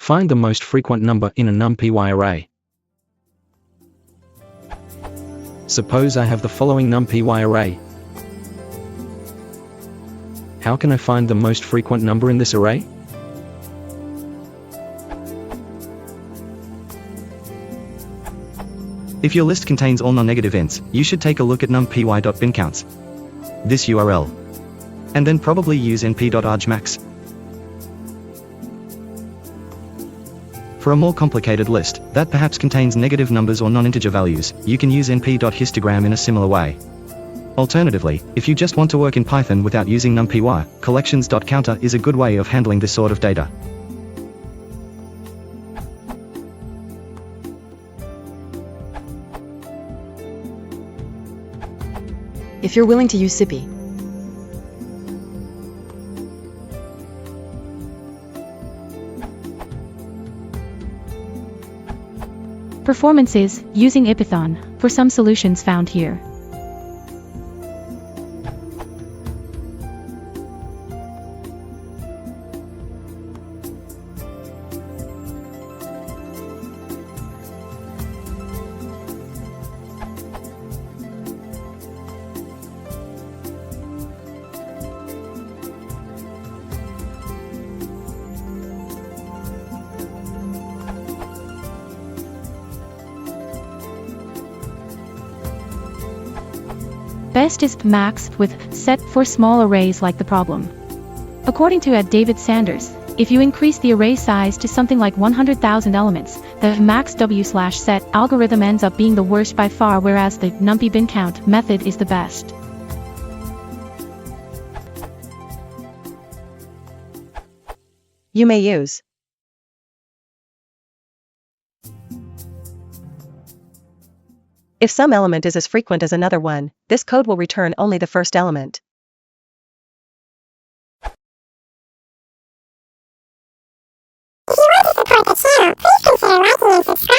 Find the most frequent number in a NumPy array. Suppose I have the following NumPy array. How can I find the most frequent number in this array? If your list contains all non-negative ints, you should take a look at numpy.bincounts. This URL. And then probably use np.argmax. For a more complicated list, that perhaps contains negative numbers or non-integer values, you can use np.histogram in a similar way. Alternatively, if you just want to work in Python without using numpy, collections.counter is a good way of handling this sort of data. If you're willing to use SIPI. Performances, using Ipython, for some solutions found here. Best is max with set for small arrays like the problem. According to David Sanders, if you increase the array size to something like 100,000 elements, the max w/set algorithm ends up being the worst by far, whereas the numpy bin count method is the best. You may use if some element is as frequent as another one, this code will return only the first element. If you want to support the channel, please consider liking and subscribing.